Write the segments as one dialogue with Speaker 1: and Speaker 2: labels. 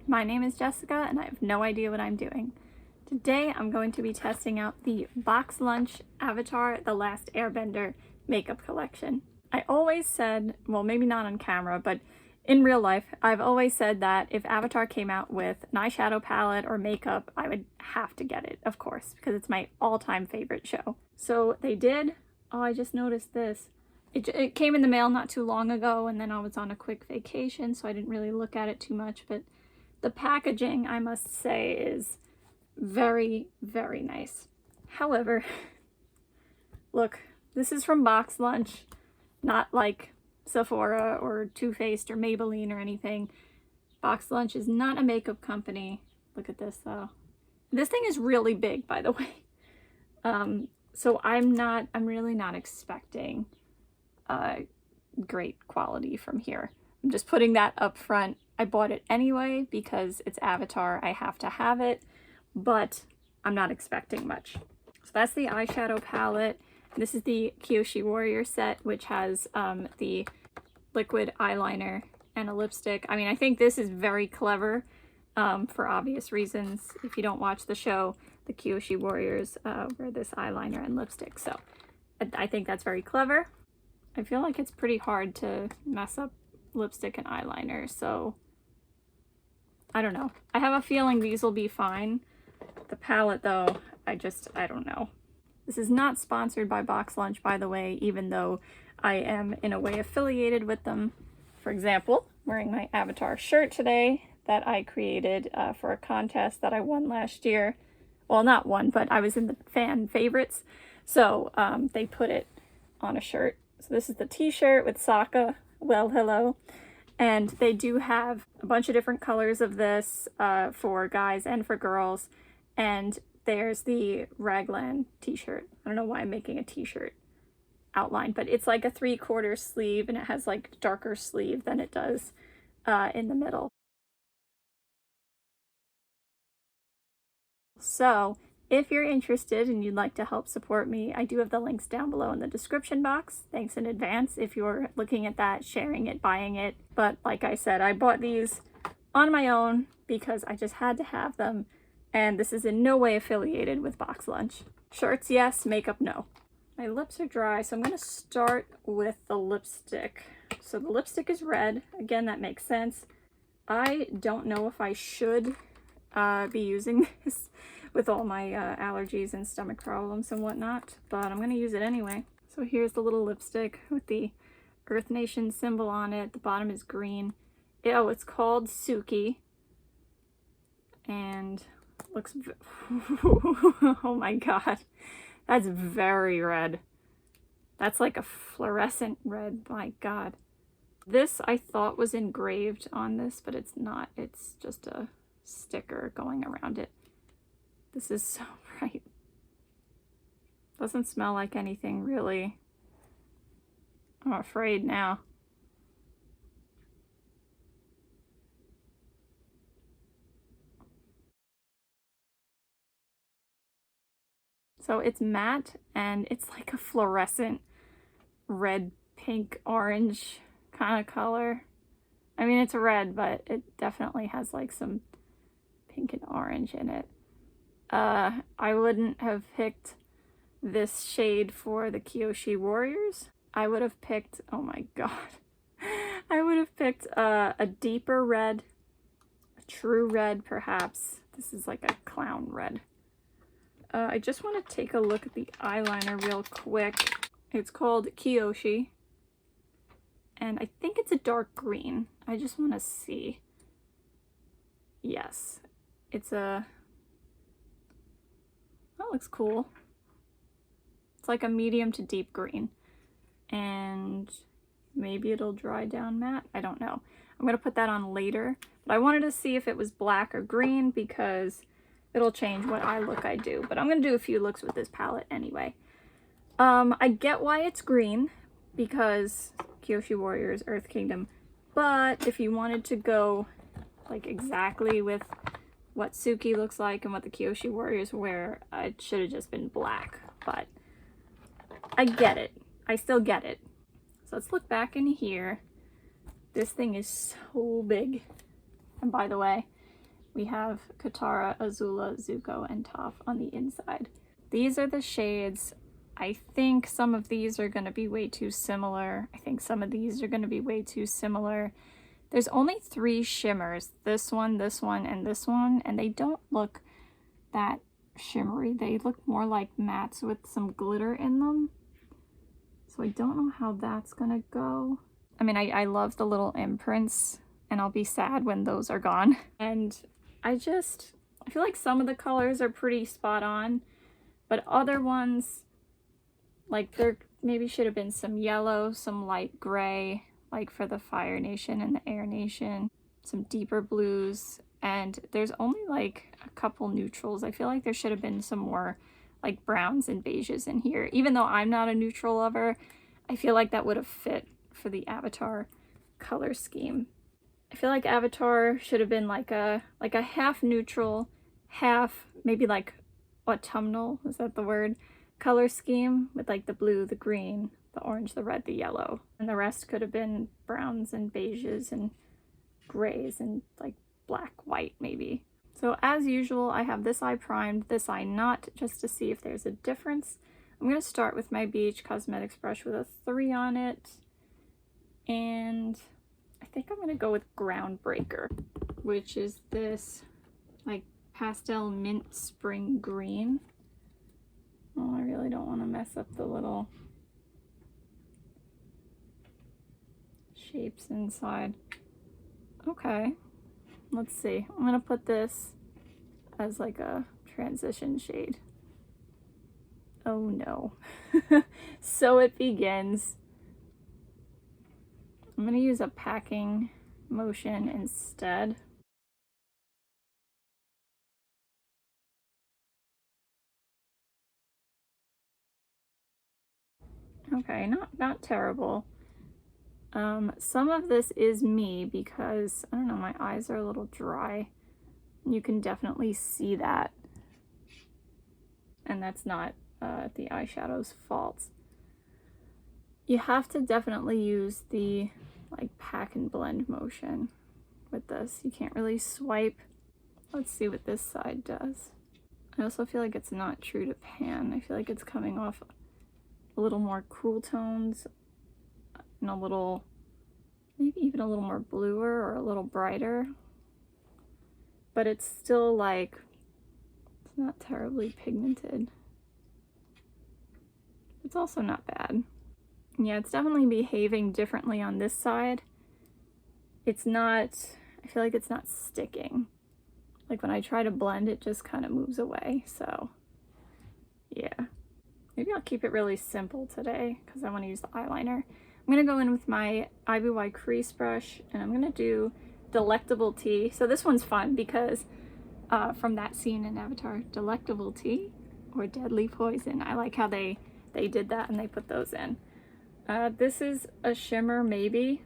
Speaker 1: My name is Jessica and I have no idea what I'm doing. Today I'm going to be testing out the BoxLunch Avatar The Last Airbender makeup collection. I always said, well maybe not on camera, but in real life, I've always said that if Avatar came out with an eyeshadow palette or makeup, I would have to get it, of course, because it's my all-time favorite show. So they did. Oh, I just noticed this. It came in the mail not too long ago, and then I was on a quick vacation, so I didn't really look at it too much, but the packaging, I must say, is very, very nice. However, look, this is from BoxLunch, not like Sephora or Too Faced or Maybelline or anything. BoxLunch is not a makeup company. Look at this though. This thing is really big, by the way. So I'm really not expecting great quality from here. I'm just putting that up front. I bought it anyway because it's Avatar. I have to have it, but I'm not expecting much. So that's the eyeshadow palette. This is the Kyoshi Warrior set, which has the liquid eyeliner and a lipstick. I mean, I think this is very clever for obvious reasons. If you don't watch the show, the Kyoshi Warriors wear this eyeliner and lipstick. So I think that's very clever. I feel like it's pretty hard to mess up lipstick and eyeliner, so I don't know. I have a feeling these will be fine. The palette though, I don't know. This is not sponsored by BoxLunch, by the way, even though I am in a way affiliated with them. For example, wearing my Avatar shirt today that I created for a contest that I won last year. Well, not won, but I was in the fan favorites. So they put it on a shirt. So this is the t-shirt with Sokka, well hello. And they do have a bunch of different colors of this for guys and for girls. And there's the raglan t-shirt. I don't know why I'm making a t-shirt outline, but it's like a 3/4 sleeve and it has like darker sleeve than it does in the middle. So if you're interested and you'd like to help support me, I do have the links down below in the description box. Thanks in advance if you're looking at that, sharing it, buying it. But like I said, I bought these on my own because I just had to have them. And this is in no way affiliated with BoxLunch. Shirts, yes. Makeup, no. My lips are dry, so I'm going to start with the lipstick. So the lipstick is red. Again, that makes sense. I don't know if I should be using this with all my allergies and stomach problems and whatnot, but I'm going to use it anyway. So here's the little lipstick with the Earth Nation symbol on it. The bottom is green. Oh, it's called Suki. And looks oh my god, that's very red. That's like a fluorescent red. My god, this I thought was engraved on this, but it's not. It's just a sticker going around it. This is so bright. Doesn't smell like anything really. I'm afraid now. So it's matte and it's like a fluorescent red, pink, orange kind of color. I mean, it's red, but it definitely has like some pink and orange in it. I wouldn't have picked this shade for the Kyoshi Warriors. I would have picked, oh my god. I would have picked a deeper red, a true red perhaps. This is like a clown red. I just want to take a look at the eyeliner real quick. It's called Kyoshi, and I think it's a dark green. I just want to see. Yes, it's that looks cool. It's like a medium to deep green, and maybe it'll dry down matte. I don't know. I'm going to put that on later, but I wanted to see if it was black or green because it'll change what eye look I do, but I'm going to do a few looks with this palette anyway. I get why it's green, because Kyoshi Warriors, Earth Kingdom, but if you wanted to go like exactly with what Suki looks like and what the Kyoshi Warriors wear, it should have just been black, but I get it. I still get it. So let's look back in here. This thing is so big. And by the way, we have Katara, Azula, Zuko, and Toph on the inside. These are the shades. I think some of these are going to be way too similar. I think some of these are going to be way too similar. There's only 3 shimmers, this one, and this one, and they don't look that shimmery. They look more like mattes with some glitter in them. So I don't know how that's gonna go. I mean, I love the little imprints, and I'll be sad when those are gone. And I feel like some of the colors are pretty spot on, but other ones, like there maybe should have been some yellow, some light gray, like for the Fire Nation and the Air Nation, some deeper blues, and there's only like a couple neutrals. I feel like there should have been some more like browns and beiges in here. Even though I'm not a neutral lover, I feel like that would have fit for the Avatar color scheme. I feel like Avatar should have been like a half neutral, half maybe like autumnal, is that the word, color scheme with like the blue, the green, the orange, the red, the yellow, and the rest could have been browns and beiges and grays and like black, white maybe. So as usual, I have this eye primed, this eye not, just to see if there's a difference. I'm going to start with my Beige Cosmetics brush with a 3 on it, and I think I'm going to go with Groundbreaker, which is this like pastel mint spring green. Oh, I really don't want to mess up the little shapes inside. Okay, let's see. I'm gonna put this as like a transition shade. Oh no. So it begins. I'm gonna use a packing motion instead. Okay, not terrible. Some of this is me because, I don't know, my eyes are a little dry. You can definitely see that. And that's not the eyeshadow's fault. You have to definitely use the like pack and blend motion with this. You can't really swipe. Let's see what this side does. I also feel like it's not true to pan. I feel like it's coming off a little more cool tones and a little, maybe even a little more bluer or a little brighter, but it's still like, it's not terribly pigmented. It's also not bad. Yeah, it's definitely behaving differently on this side. It's not, I feel like it's not sticking. Like when I try to blend, it just kind of moves away. So yeah, maybe I'll keep it really simple today because I want to use the eyeliner. I'm going to go in with my Ivy Wide crease brush, and I'm going to do Delectable Tea. So this one's fun because from that scene in Avatar, Delectable Tea or Deadly Poison. I like how they did that and they put those in. This is a shimmer maybe.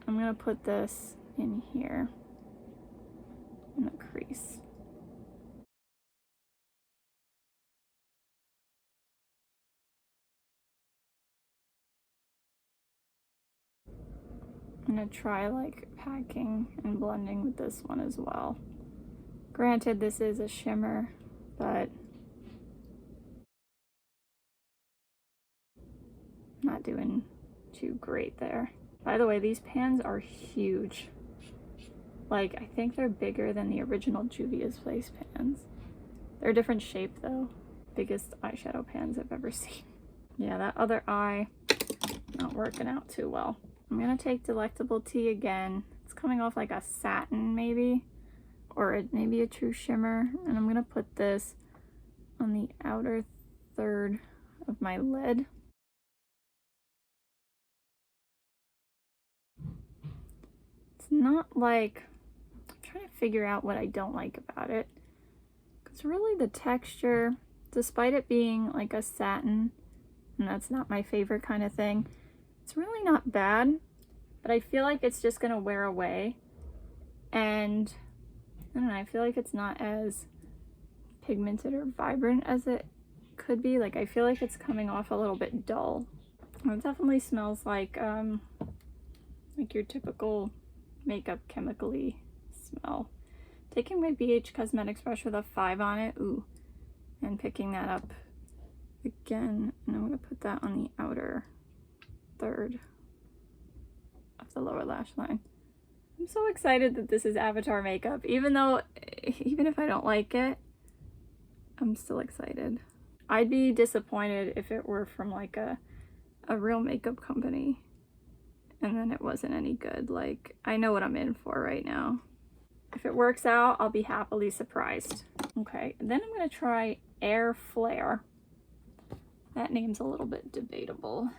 Speaker 1: I'm going to put this in here in the crease. I'm gonna try like packing and blending with this one as well. Granted, this is a shimmer, but not doing too great there. By the way, these pans are huge. Like, I think they're bigger than the original Juvia's Place pans. They're a different shape though. Biggest eyeshadow pans I've ever seen. Yeah, that other eye, not working out too well. I'm gonna take Delectable Tea again. It's coming off like a satin maybe, or maybe a true shimmer. And I'm gonna put this on the outer third of my lid. It's not like, I'm trying to figure out what I don't like about it. Because really the texture, despite it being like a satin, and that's not my favorite kind of thing, it's really not bad, but I feel like it's just gonna wear away. And I don't know, I feel like it's not as pigmented or vibrant as it could be. Like, I feel like it's coming off a little bit dull. It definitely smells like your typical makeup chemically smell. Taking my BH Cosmetics brush with a 5 on it, ooh, and picking that up again, and I'm gonna put that on the outer third of the lower lash line. I'm so excited that this is Avatar makeup, even if I don't like it, I'm still excited. I'd be disappointed if it were from like a real makeup company and then it wasn't any good. Like, I know what I'm in for right now. If it works out, I'll be happily surprised. Okay, and then I'm gonna try Air Flare. That name's a little bit debatable.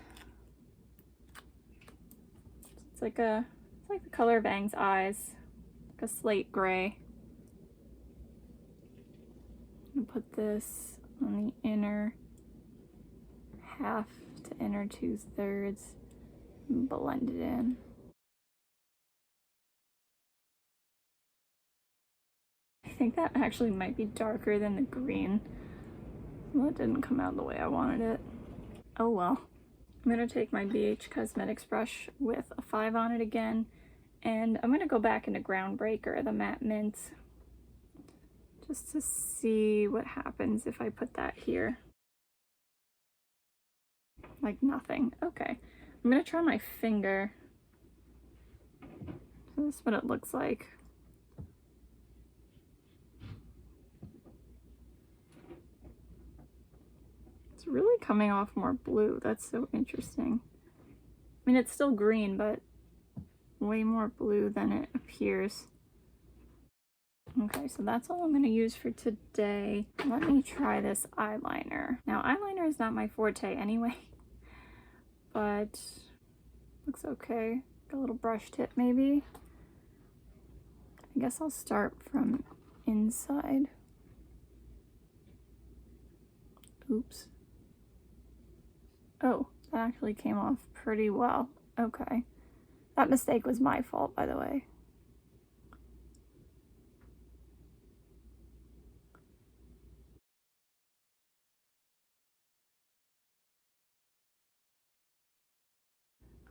Speaker 1: It's like the color of Aang's eyes, like a slate gray. I'm gonna put this on the inner half to inner 2/3 and blend it in. I think that actually might be darker than the green. Well, it didn't come out the way I wanted it. Oh well. I'm gonna take my BH Cosmetics brush with a 5 on it again, and I'm gonna go back into Groundbreaker, the matte mint, just to see what happens if I put that here. Like nothing. Okay. I'm gonna try my finger. So this is what it looks like. It's really coming off more blue. That's so interesting. I mean, it's still green, but way more blue than it appears. Okay, so that's all I'm going to use for today. Let me try this eyeliner. Now, eyeliner is not my forte anyway, but looks okay. Got a little brush tip maybe. I guess I'll start from inside. Oops. Oh, that actually came off pretty well. Okay. That mistake was my fault, by the way.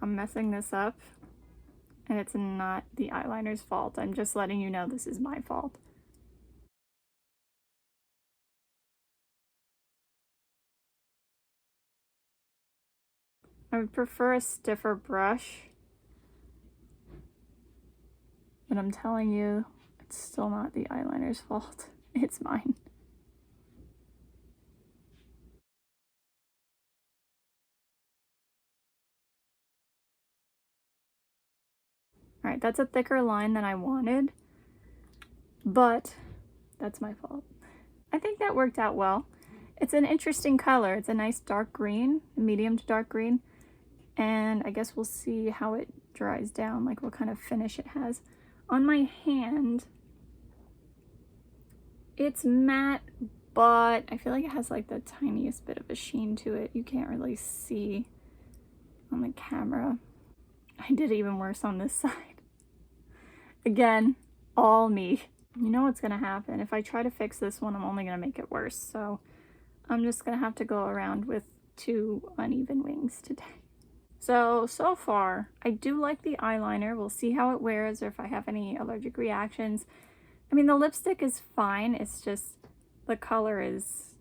Speaker 1: I'm messing this up, and it's not the eyeliner's fault. I'm just letting you know this is my fault. I would prefer a stiffer brush, but I'm telling you, it's still not the eyeliner's fault. It's mine. Alright, that's a thicker line than I wanted, but that's my fault. I think that worked out well. It's an interesting color. It's a nice dark green, medium to dark green, and I guess we'll see how it dries down, like what kind of finish it has. On my hand, it's matte, but I feel like it has like the tiniest bit of a sheen to it. You can't really see on the camera. I did even worse on this side. Again, all me. You know what's gonna happen. If I try to fix this one, I'm only gonna make it worse. So I'm just gonna have to go around with 2 uneven wings today. So far, I do like the eyeliner. We'll see how it wears or if I have any allergic reactions. I mean, the lipstick is fine. It's just the color is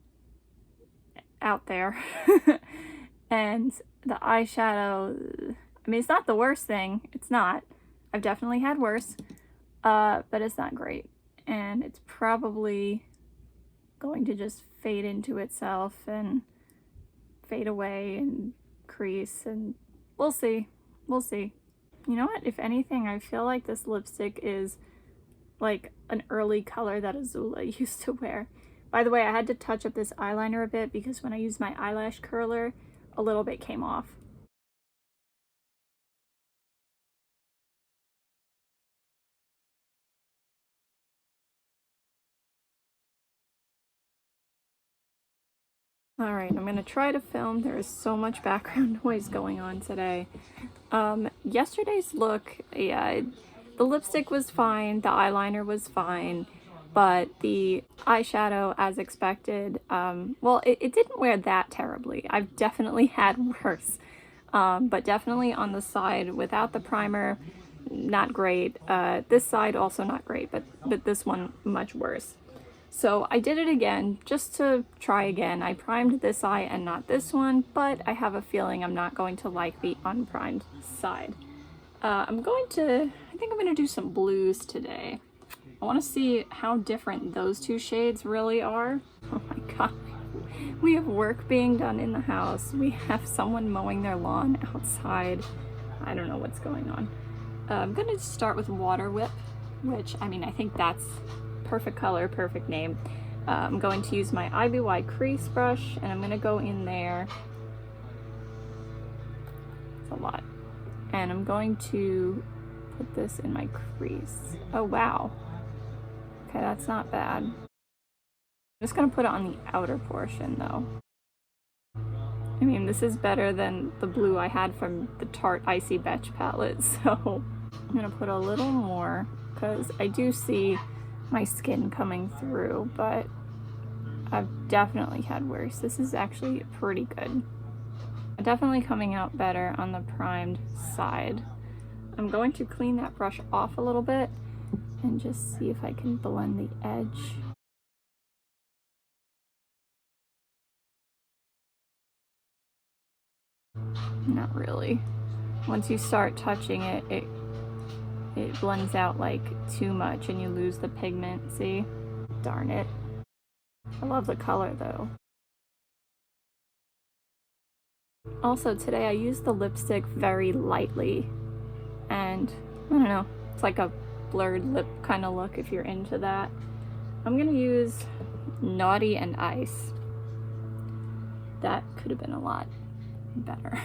Speaker 1: out there. And the eyeshadow, I mean, it's not the worst thing. It's not. I've definitely had worse, but it's not great. And it's probably going to just fade into itself and fade away and crease, and we'll see. We'll see. You know what? If anything, I feel like this lipstick is like an early color that Azula used to wear. By the way, I had to touch up this eyeliner a bit because when I used my eyelash curler, a little bit came off. Alright, I'm gonna try to film. There is so much background noise going on today. Yesterday's look, yeah, the lipstick was fine, the eyeliner was fine, but the eyeshadow, as expected, well, it didn't wear that terribly. I've definitely had worse, but definitely on the side without the primer, not great. This side also not great, but this one much worse. So I did it again just to try again. I primed this eye and not this one, but I have a feeling I'm not going to like the unprimed side. I think I'm going to do some blues today. I want to see how different those two shades really are. Oh my god. We have work being done in the house. We have someone mowing their lawn outside. I don't know what's going on. I'm going to start with Water Whip, which, I mean, I think that's perfect color, perfect name. I'm going to use my IBY crease brush, and I'm going to go in there. It's a lot. And I'm going to put this in my crease. Oh, wow. Okay, that's not bad. I'm just going to put it on the outer portion, though. I mean, this is better than the blue I had from the Tarte Icy Beige palette, so I'm going to put a little more, because I do see my skin coming through, but I've definitely had worse. This is actually pretty good. Definitely coming out better on the primed side. I'm going to clean that brush off a little bit and just see if I can blend the edge. Not really. Once you start touching it, it blends out like too much and you lose the pigment, see? Darn it. I love the color though. Also today I used the lipstick very lightly, and I don't know, it's like a blurred lip kind of look if you're into that. I'm gonna use Naughty and Ice. That could have been a lot better.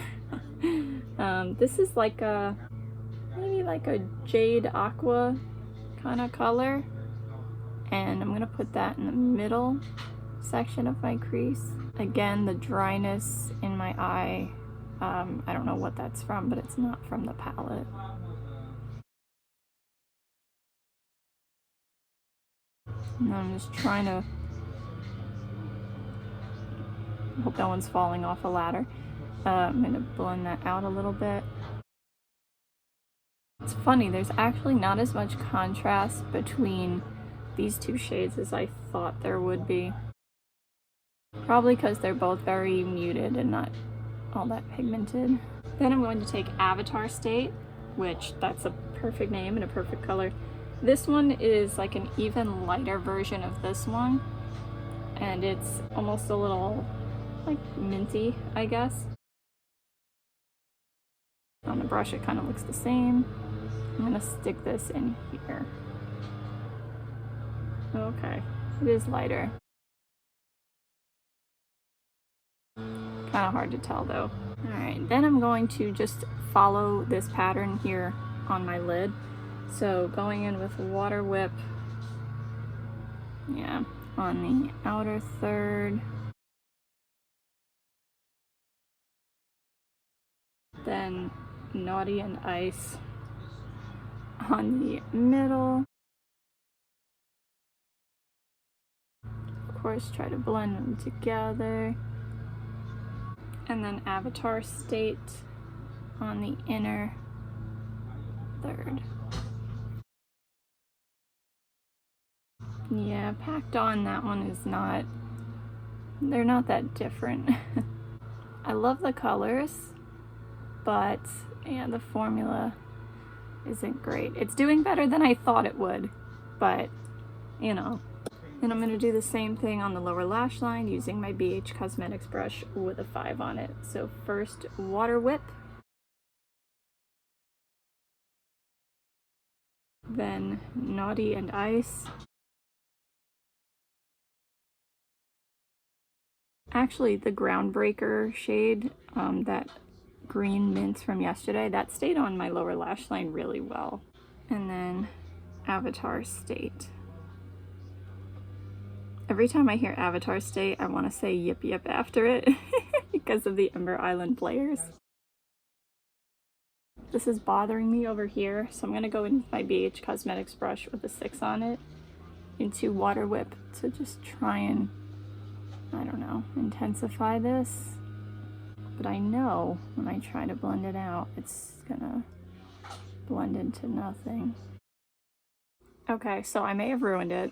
Speaker 1: This is like a, maybe like a jade aqua kind of color, and I'm gonna put that in the middle section of my crease. Again, the dryness in my eye, I don't know what that's from, but it's not from the palette. And I'm just trying to, hope no one's falling off a ladder. I'm gonna blend that out a little bit. It's funny, there's actually not as much contrast between these two shades as I thought there would be. Probably because they're both very muted and not all that pigmented. Then I'm going to take Avatar State, which that's a perfect name and a perfect color. This one is like an even lighter version of this one, and it's almost a little like minty, I guess. On the brush it kind of looks the same. I'm gonna stick this in here. Okay, it is lighter. Kind of hard to tell though. Alright, then I'm going to just follow this pattern here on my lid. So going in with Water Whip, yeah, on the outer third. Then Naughty and Ice on the middle. Of course, try to blend them together. And then Avatar State on the inner third. Yeah, packed on, that one is not, they're not that different. I love the colors, but yeah, the formula isn't great. It's doing better than I thought it would, but you know. And I'm going to do the same thing on the lower lash line using my BH Cosmetics brush with a 5 on it. So first, Water Whip. Then Naughty and Ice. Actually, the Groundbreaker shade, that green mint from yesterday, that stayed on my lower lash line really well. And then Avatar State. Every time I hear Avatar State, I want to say yip yip after it because of the Ember Island players. This is bothering me over here, so I'm going to go in with my BH Cosmetics brush with a 6 on it into Water Whip to just try and, I don't know, intensify this. But I know when I try to blend it out, it's gonna blend into nothing. Okay, so I may have ruined it.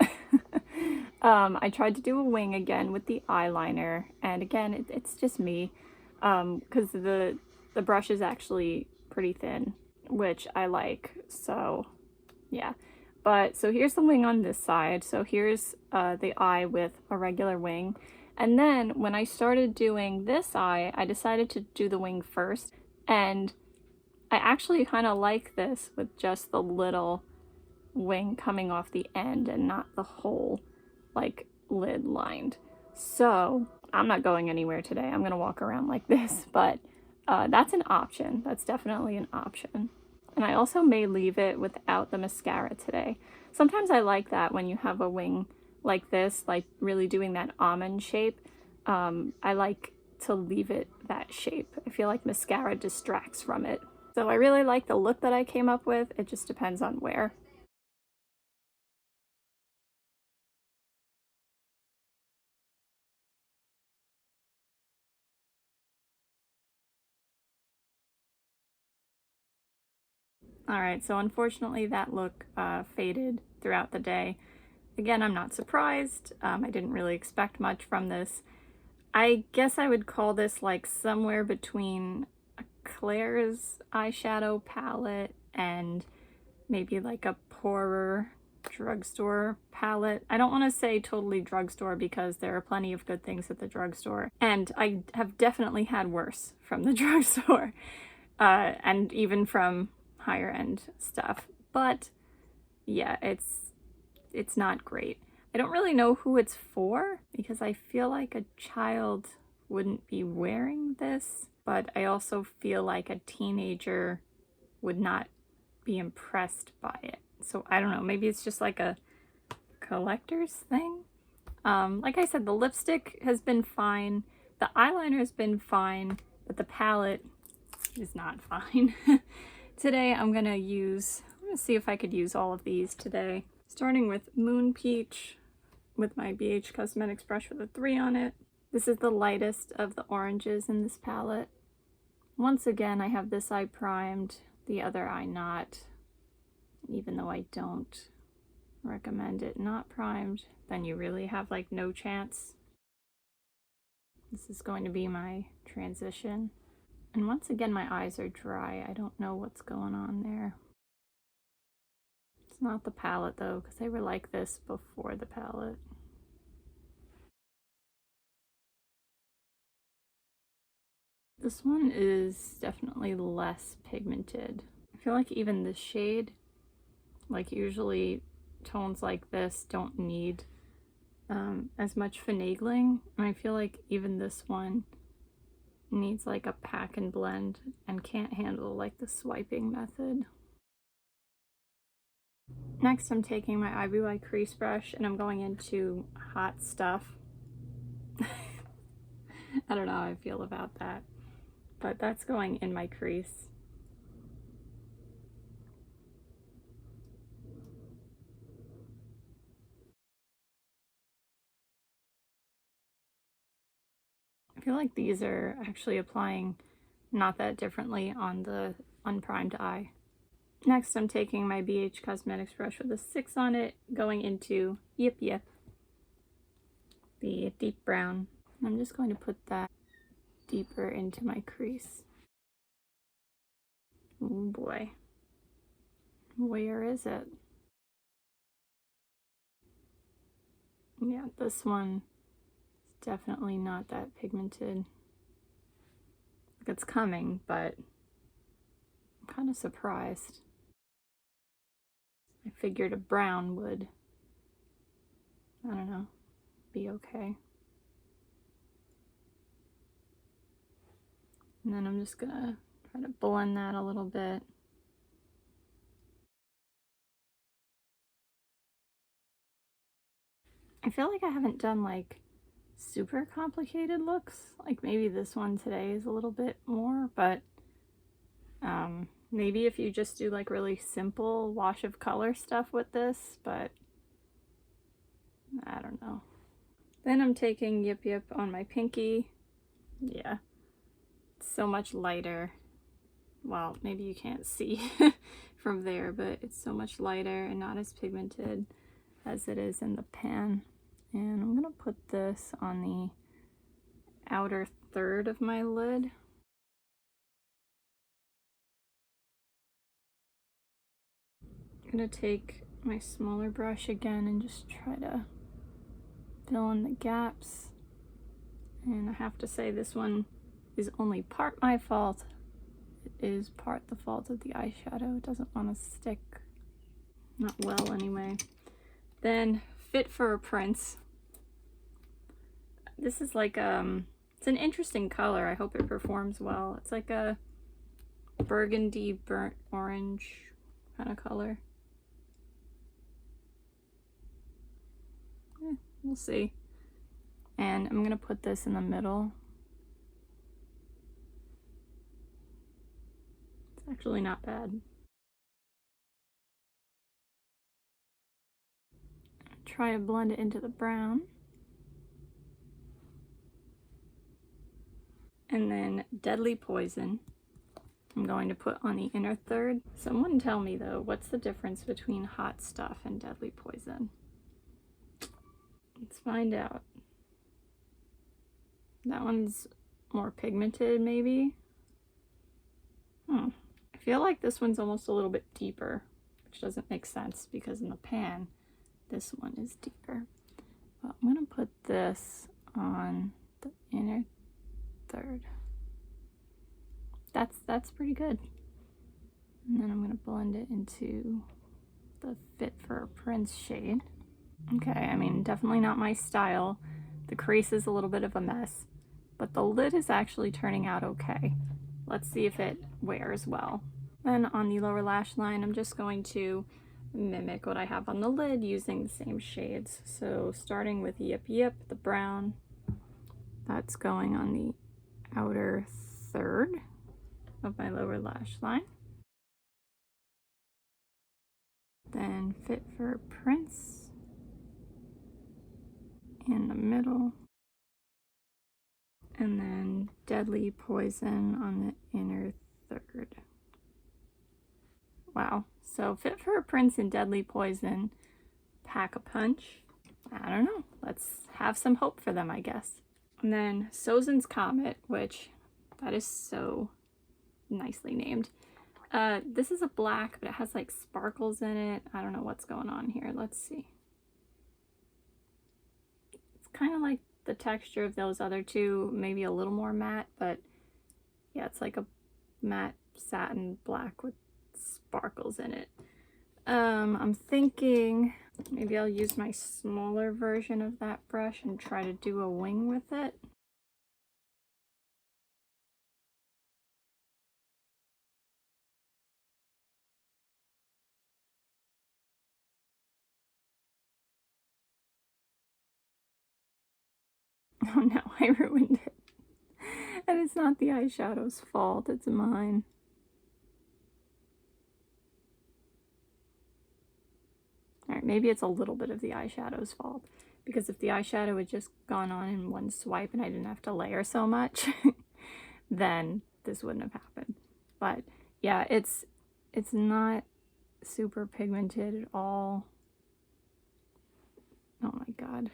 Speaker 1: I tried to do a wing again with the eyeliner, and again, it's just me, because the brush is actually pretty thin, which I like, so yeah. But so here's the wing on this side. So here's the eye with a regular wing. And then when I started doing this eye, I decided to do the wing first. And I actually kind of like this with just the little wing coming off the end and not the whole like lid lined. So I'm not going anywhere today. I'm gonna walk around like this, but that's an option. That's definitely an option. And I also may leave it without the mascara today. Sometimes I like that when you have a wing like this, like really doing that almond shape. I like to leave it that shape. I feel like mascara distracts from it. So I really like the look that I came up with. It just depends on where. Alright, so unfortunately that look faded throughout the day. Again, I'm not surprised. I didn't really expect much from this. I guess I would call this like somewhere between a Claire's eyeshadow palette and maybe like a poorer drugstore palette. I don't want to say totally drugstore because there are plenty of good things at the drugstore. And I have definitely had worse from the drugstore. And even from higher end stuff. But yeah, it's not great. I don't really know who it's for because I feel like a child wouldn't be wearing this, but I also feel like a teenager would not be impressed by it. So I don't know, maybe it's just like a collector's thing. Like I said, the lipstick has been fine, the eyeliner has been fine, but the palette is not fine. Today I'm gonna see if I could use all of these today. Starting with Moon Peach with my BH Cosmetics brush with a 3 on it. This is the lightest of the oranges in this palette. Once again, I have this eye primed, the other eye not. Even though I don't recommend it not primed, then you really have like no chance. This is going to be my transition. And once again, my eyes are dry. I don't know what's going on there. It's not the palette though, because they were like this before the palette. This one is definitely less pigmented. I feel like even this shade, like usually tones like this don't need as much finagling. And I feel like even this one needs like a pack and blend and can't handle like the swiping method. Next, I'm taking my Ivy White crease brush and I'm going into Hot Stuff. I don't know how I feel about that, but that's going in my crease. I feel like these are actually applying not that differently on the unprimed eye. Next, I'm taking my BH Cosmetics brush with a 6 on it, going into Yip Yip, the deep brown. I'm just going to put that deeper into my crease. Oh boy. Where is it? Yeah, this one is definitely not that pigmented. It's coming, but I'm kind of surprised. I figured a brown would, I don't know, be okay. And then I'm just gonna try to blend that a little bit. I feel like I haven't done like super complicated looks. Like maybe this one today is a little bit more, but maybe if you just do like really simple wash of color stuff with this, but I don't know. Then I'm taking Yip Yip on my pinky. Yeah, it's so much lighter. Well, maybe you can't see from there, but it's so much lighter and not as pigmented as it is in the pan. And I'm gonna put this on the outer third of my lid. I'm gonna take my smaller brush again and just try to fill in the gaps. And I have to say this one is only part my fault. It is part the fault of the eyeshadow. It doesn't want to stick. Not well anyway. Then Fit for a Prince. This is like it's an interesting color. I hope it performs well. It's like a burgundy burnt orange kind of color. We'll see. And I'm gonna put this in the middle. It's actually not bad. Try to blend it into the brown. And then Deadly Poison I'm going to put on the inner third. Someone tell me though, what's the difference between Hot Stuff and Deadly Poison? Let's find out. That one's more pigmented maybe? I feel like this one's almost a little bit deeper, which doesn't make sense because in the pan this one is deeper. Well, I'm gonna put this on the inner third. That's pretty good. And then I'm gonna blend it into the Fit for a Prince shade. Okay, I mean, definitely not my style. The crease is a little bit of a mess, but the lid is actually turning out okay. Let's see if it wears well. Then on the lower lash line, I'm just going to mimic what I have on the lid using the same shades. So starting with Yip Yip, the brown, that's going on the outer third of my lower lash line. Then Fit for a Prince in the middle. And then Deadly Poison on the inner third. Wow. So Fit for a Prince and Deadly Poison pack a punch. I don't know. Let's have some hope for them, I guess. And then Sozin's Comet, which that is so nicely named. This is a black, but it has like sparkles in it. I don't know what's going on here. Let's see. It's kind of like the texture of those other two, maybe a little more matte, but yeah, it's like a matte satin black with sparkles in it. I'm thinking maybe I'll use my smaller version of that brush and try to do a wing with it. Oh no, I ruined it. And it's not the eyeshadow's fault, it's mine. Alright, maybe it's a little bit of the eyeshadow's fault. Because if the eyeshadow had just gone on in one swipe and I didn't have to layer so much, then this wouldn't have happened. But yeah, it's not super pigmented at all. Oh my god.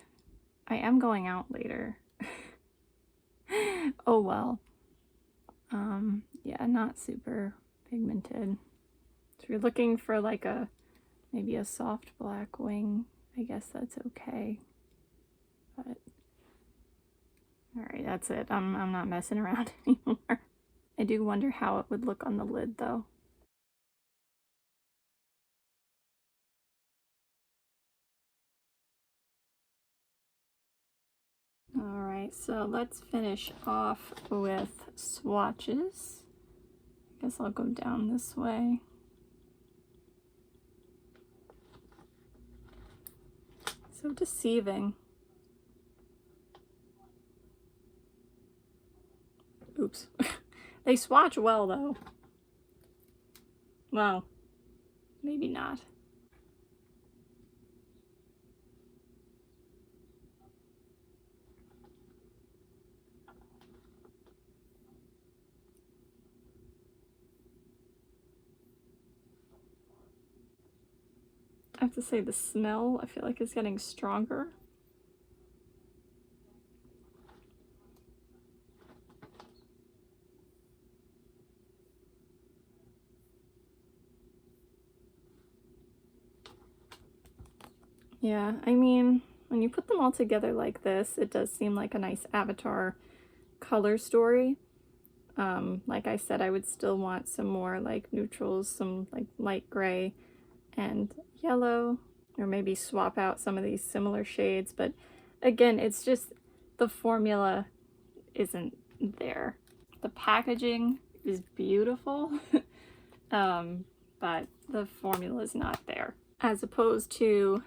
Speaker 1: I am going out later. Oh well. Yeah, not super pigmented. So if you're looking for like maybe a soft black wing, I guess that's okay. But alright, that's it. I'm not messing around anymore. I do wonder how it would look on the lid though. Alright, so let's finish off with swatches. I guess I'll go down this way. So deceiving. Oops. They swatch well though. Well, maybe not. I have to say the smell, I feel like, is getting stronger. Yeah, I mean, when you put them all together like this, it does seem like a nice Avatar color story. Like I said, I would still want some more like neutrals, some like light gray and yellow, or maybe swap out some of these similar shades. But again, it's just the formula isn't there. The packaging is beautiful, but the formula is not there. As opposed to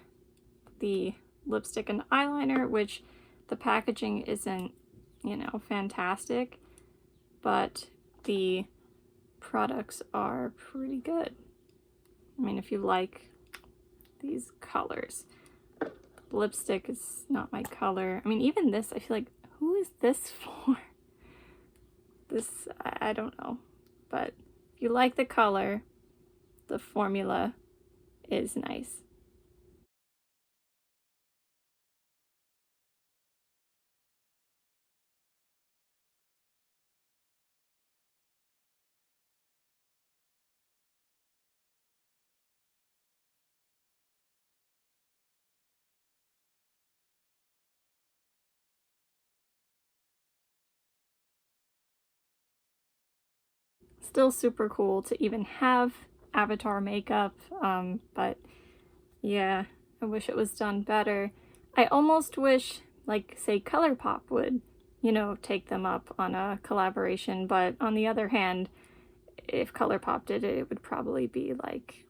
Speaker 1: the lipstick and eyeliner, which the packaging isn't, you know, fantastic, but the products are pretty good. I mean, if you like these colors. Lipstick is not my color. I mean, even this, I feel like, who is this for? This, I don't know. But if you like the color, the formula is nice. Still super cool to even have Avatar makeup, but yeah, I wish it was done better. I almost wish, like, say, ColourPop would, you know, take them up on a collaboration, but on the other hand, if ColourPop did it, it would probably be like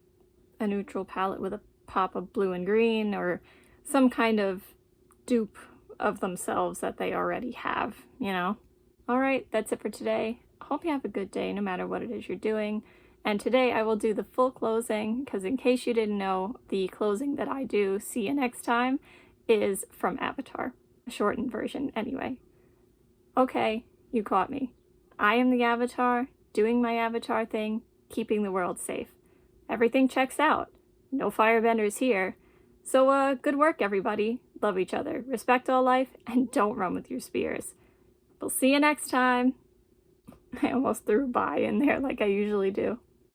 Speaker 1: a neutral palette with a pop of blue and green, or some kind of dupe of themselves that they already have, you know? Alright, that's it for today. Hope you have a good day no matter what it is you're doing. And today I will do the full closing, because in case you didn't know, the closing that I do, see you next time, is from Avatar. A shortened version, anyway. Okay, you caught me. I am the Avatar, doing my Avatar thing, keeping the world safe. Everything checks out. No firebenders here. So, good work, everybody. Love each other, respect all life, and don't run with your spears. We'll see you next time. I almost threw bye in there like I usually do.